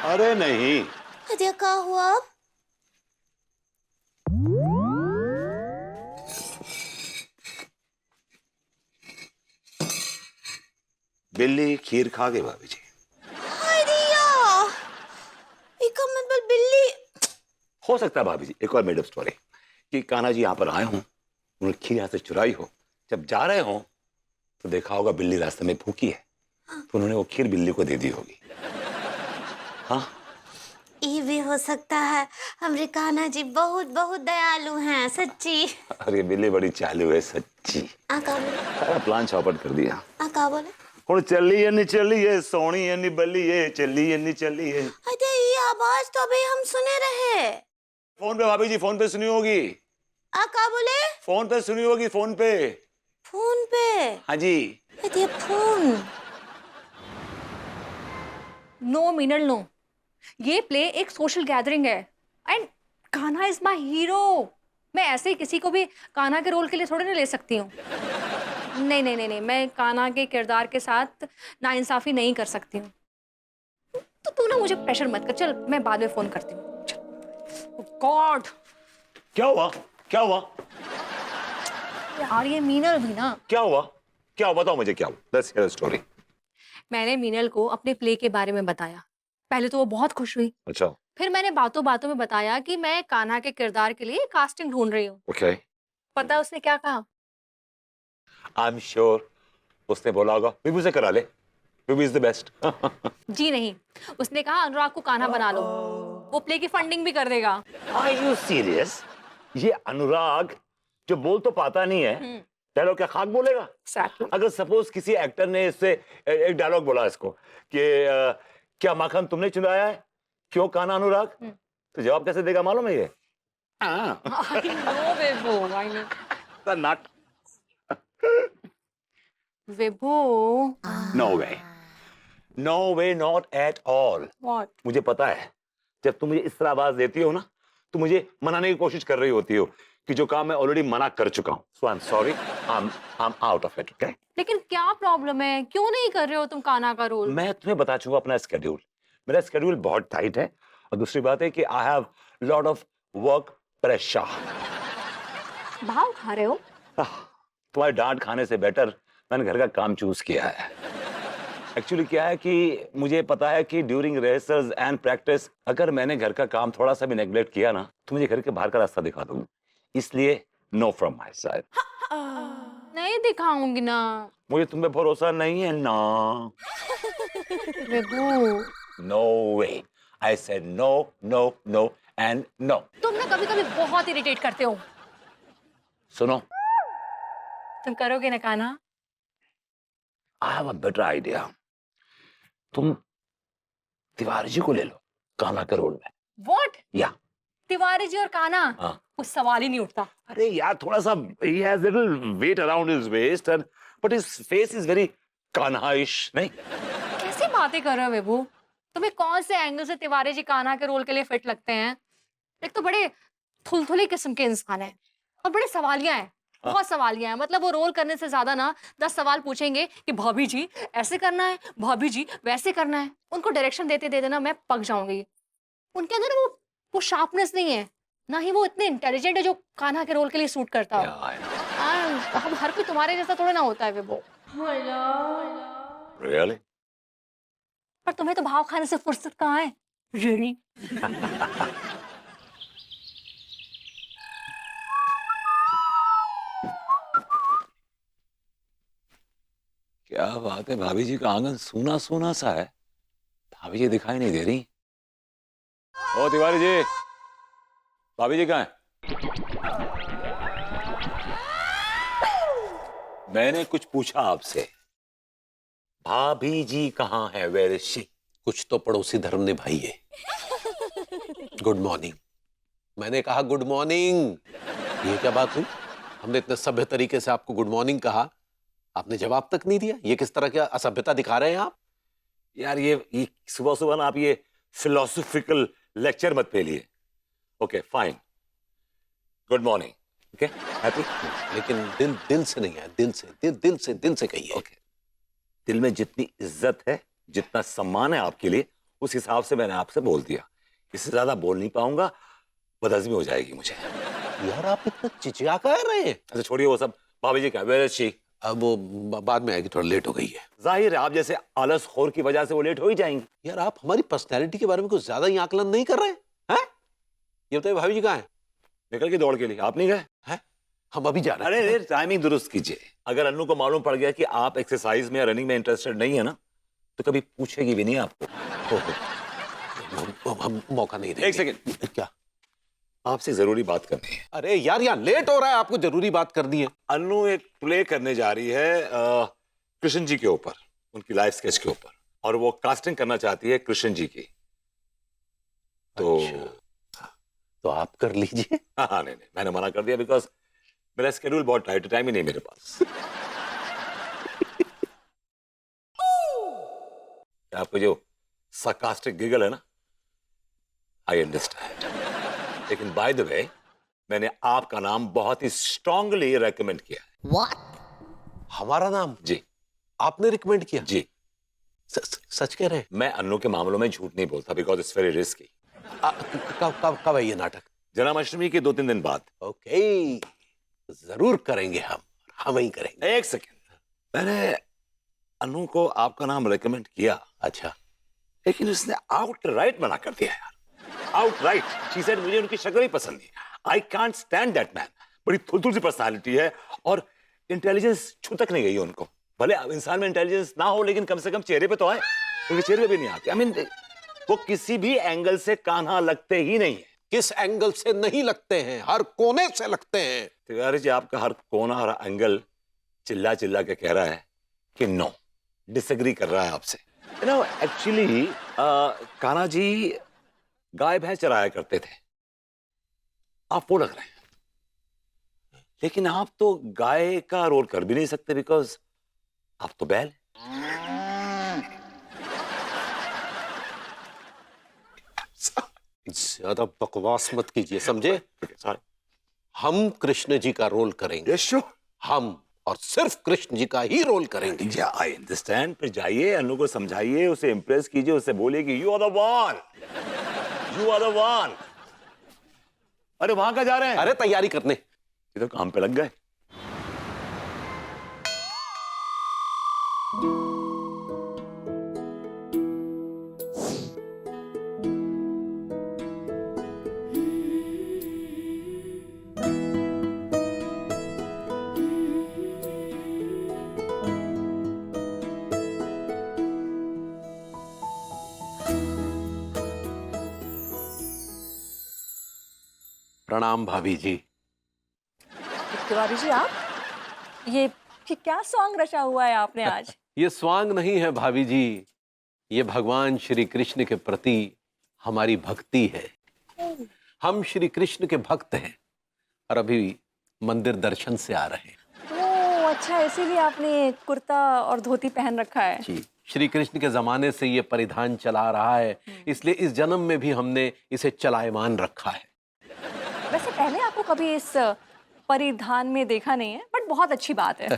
अरे नहीं। अरे क्या हुआ अब? बिल्ली खीर खा गई भाभी जी। अरे यार, इसका मतलब बिल्ली। हो सकता है भाभी जी एक और मेड अप स्टोरी कि कान्हा जी यहाँ पर आए हों, उन्होंने खीर यहाँ से चुराई हो, जब जा रहे हो तो देखा होगा बिल्ली रास्ते में भूखी है, तो उन्होंने वो खीर बिल्ली को दे दी होगी। हाँ, ये भी हो सकता है। हमारे कान्हा जी बहुत बहुत दयालु हैं, सच्ची। अरे बिल्ली बड़ी चालू है सच्ची। का बोले? सारा प्लान चौपट कर दिया। का बोले? हुण चलिए नी चलिए सोनी नी बलिए, चलिए नी चलिए। अरे ये आवाज तो अभी हम सुने रहे। फोन पे भाभी जी, फोन पे सुनी होगी। का बोले? फोन पे सुनी होगी, फोन पे। फोन पे? हाँ जी। अरे फोन। नो मीनल नो, ये प्ले एक सोशल गैदरिंग है and Kanha is my hero. मैं ऐसे ही किसी को भी कान्हा के रोल के लिए थोड़ी ना ले सकती हूँ। नहीं नहीं नहीं नहीं, मैं कान्हा के किरदार के साथ नाइंसाफी नहीं कर सकती हूँ। तो तू ना मुझे प्रेशर मत कर, चल मैं बाद में फोन करती हूँ। गॉड, क्या हुआ? क्या हुआ? यार ये मीनल भी ना। क्या हुआ? क्या हुआ? बताओ मुझे क्या हुआ। Let's hear the story. मैंने मीनल को अपने प्ले के बारे में बताया। पहले तो वो बहुत खुश हुई। अच्छा। फिर मैंने बातों बातों में बताया कि मैं कान्हा के किरदार के लिए कास्टिंग ढूंढ रही हूँ। ओके। पता है उसने क्या कहा? आई एम श्योर उसने बोला होगा विभू से करा ले, विभू इज द बेस्ट। जी नहीं, उसने कहा अनुराग को कान्हा बना लो, वो प्ले की फंडिंग भी कर देगा। Are you serious? ये अनुराग जो बोल तो पाता नहीं है, डायलॉग क्या खाक बोलेगा? Exactly. अगर सपोज किसी एक्टर ने इससे एक डायलॉग बोला इसको कि क्या माखन तुमने चुराया है, क्यों कान्हा अनुराग, तो जवाब कैसे देगा मालूम है ये? हाँ। I know, Vibhu, I know. The nut. Vibhu, No way. No way, not at all. what? मुझे पता है जब तुम मुझे इस तरह आवाज देती हो ना तो मुझे मनाने की कोशिश कर रही होती हो कि जो काम मैं ऑलरेडी मना कर चुका हूं। So I'm sorry. I'm out of it, okay? लेकिन क्या प्रॉब्लम है, क्यों नहीं कर रहे हो तुम कान्हा का रोल? मैं तुम्हें बता चुका अपना स्केड्यूल। मेरा स्केड्यूल बहुत टाइट है और दूसरी बात है कि I have lot of work pressure. भाव खा रहे हो? तुम्हारी डांट खाने से बेटर मैंने घर का काम चूज किया है। एक्चुअली क्या है कि मुझे पता है कि ड्यूरिंग रिहर्सल्स एंड प्रैक्टिस अगर मैंने घर का काम थोड़ा सा भी नेग्लेक्ट किया ना तो मुझे घर के बाहर का रास्ता दिखा दूंगा, इसलिए नो फ्रॉम माय साइड। नहीं दिखाऊंगी ना। मुझे तुम पे भरोसा नहीं है ना? Vibhu, no way. I said no no no and no. तुम ना कभी कभी बहुत इरिटेट करते हो। सुनो, तुम करोगे ना Kanha? I have a better idea. तुम तिवारी जी को ले लो कान्हा के रोल में। What? या तिवारी जी और कान्हा? हाँ। कुछ सवाल ही नहीं उठता। अरे यार थोड़ा सा he has little weight around his waist and but his face is very कान्हाइश, नहीं? कैसी बातें कर रहे हो विभू? तुम्हें कौन से एंगल से तिवारी जी कान्हा के रोल के लिए फिट लगते हैं? एक तो बड़े थुलथुले किस्म के इंसान हैं और बड़े सवालिया हैं, बहुत सवालिया हैं। मतलब वो रोल करने से ज्यादा ना 10 सवाल पूछेंगे कि भाभी जी ऐसे करना है, भाभी जी वैसे करना है। उनको डायरेक्शन देते देते ना मैं पक जाऊंगी। उनके अंदर वो शार्पनेस नहीं है, ना ही वो इतने इंटेलिजेंट है जो कान्हा के रोल के लिए सूट करता हो। अब हर कोई तुम्हारे जैसा थोड़ा ना होता है विभू। Really? पर तुम्हें तो भाव खाने से फुर्सत कहाँ है? Really? क्या बात है, भाभी जी का आंगन सूना सूना सा है, भाभी जी दिखाई नहीं दे रही। ओ तिवारी जी, भाभी जी कहाँ है? मैंने कुछ पूछा आपसे, भाभी जी कहाँ है? Where is she? कुछ तो पड़ोसी धर्म निभाई है। Good morning. मैंने कहा गुड मॉर्निंग। ये क्या बात हुई? हमने इतने सभ्य तरीके से आपको गुड मॉर्निंग कहा, आपने जवाब तक नहीं दिया। ये किस तरह की असभ्यता दिखा रहे हैं आप? यार ये सुबह सुबह ना आप ये फिलोसॉफिकल लेक्चर मत फेलिए। Okay fine, good morning. Okay happy. लेकिन दिल से नहीं है, दिल से कहिए। ओके, दिल में जितनी इज्जत है, जितना सम्मान है आपके लिए, उस हिसाब से मैंने आपसे बोल दिया। इससे ज्यादा बोल नहीं पाऊंगा, बदहजमी हो जाएगी मुझे। यार आप इतना चिचिया कर रहे हैं। अच्छा छोड़िए वो सब। भाभी जी क्या वेयर इज शी? अब वो बाद में आएगी, थोड़ा लेट हो गई है। जाहिर है आप जैसे आलस खोर की वजह से वो लेट हो ही जाएंगी। यार आप हमारी पर्सनैलिटी के बारे में कुछ ज्यादा ही आकलन नहीं कर रहे हैं? ये बताइए भाभी जी कहाँ हैं? निकल के दौड़ के लिए आप नहीं गए? हैं? हम अभी जा रहे हैं। अरे टाइमिंग दुरुस्त कीजिए। अगर अन्नू को मालूम पड़ गया कि आप एक्सरसाइज में या रनिंग में इंटरेस्टेड नहीं है ना, तो कभी पूछेगी भी नहीं आपको। हम मौका नहीं देंगे। एक सेकंड, क्या? आपसे जरूरी बात करनी है। अरे यार यहाँ लेट हो रहा है, आपको जरूरी बात करनी है। अन्नू एक प्ले करने जा रही है कृष्ण जी के ऊपर, उनकी लाइफ स्केच के ऊपर, और वो कास्टिंग करना चाहती है कृष्ण जी की। तो तो आप कर लीजिए। हाँ नहीं, मैंने मना कर दिया बिकॉज मेरा स्केड्यूल बहुत टाइट है, टाइम ही नहीं मेरे पास। आपको जो sarcastic गिगल है ना, आई अंडरस्टैंड। लेकिन बाय द वे मैंने आपका नाम बहुत ही स्ट्रांगली रेकमेंड किया है। हमारा नाम जी आपने रिकमेंड किया? जी। सच कह रहे हैं? मैं अन्नू के मामलों में झूठ नहीं बोलता बिकॉज इट्स वेरी रिस्की। कब है ये नाटक? जन्माष्टमी के 2-3 दिन बाद। ओके, जरूर करेंगे हम ही करेंगे। एक सेकेंड, मैंने अनु को आपका नाम रेकमेंड किया। अच्छा, लेकिन उसने आउट राइट मना कर दिया यार। आउट राइट शी सेड मुझे उनकी शक्ल ही पसंद नहीं। I can't stand that man. बड़ी थुलथुल सी पर्सनालिटी है और इंटेलिजेंस छू तक नहीं गई उनको। भले इंसान में इंटेलिजेंस ना हो लेकिन कम से कम चेहरे पे तो आए। उनके चेहरे पे भी नहीं आती। आई मीन वो किसी भी एंगल से कान्हा लगते ही नहीं है। किस एंगल से नहीं लगते हैं? हर कोने से लगते हैं। तिवारी जी आपका हर कोना हर एंगल चिल्ला चिल्ला के कह रहा है कि नो, डिसएग्री कर रहा है आपसे। You know actually Kanha ji गाय भैंस चराया करते थे, आप वो लग रहे हैं। लेकिन आप तो गाय का रोल कर भी नहीं सकते बिकॉज आप तो बैल। ज्यादा बकवास मत कीजिए, समझे? सॉरी। हम कृष्ण जी का रोल करेंगे। हम और सिर्फ कृष्ण जी का ही रोल करेंगे। I understand. फिर जाइए अनु को समझाइए, उसे इंप्रेस कीजिए, उसे बोलिए कि you are the one, you are the one. अरे वहां का जा रहे हैं? अरे तैयारी करने। ये तो काम पे लग गए। प्रणाम भाभी जी। तिवारी जी आप ये क्या सॉन्ग रचा हुआ है आपने आज? ये स्वांग नहीं है भाभी जी, ये भगवान श्री कृष्ण के प्रति हमारी भक्ति है। हम श्री कृष्ण के भक्त हैं और अभी मंदिर दर्शन से आ रहे हैं। ओह अच्छा, इसीलिए आपने कुर्ता और धोती पहन रखा है। जी, श्री कृष्ण के जमाने से ये परिधान चला रहा है, इसलिए इस जन्म में भी हमने इसे चलायमान रखा है। वैसे पहले आपको कभी इस परिधान में देखा नहीं है, बट बहुत अच्छी बात है।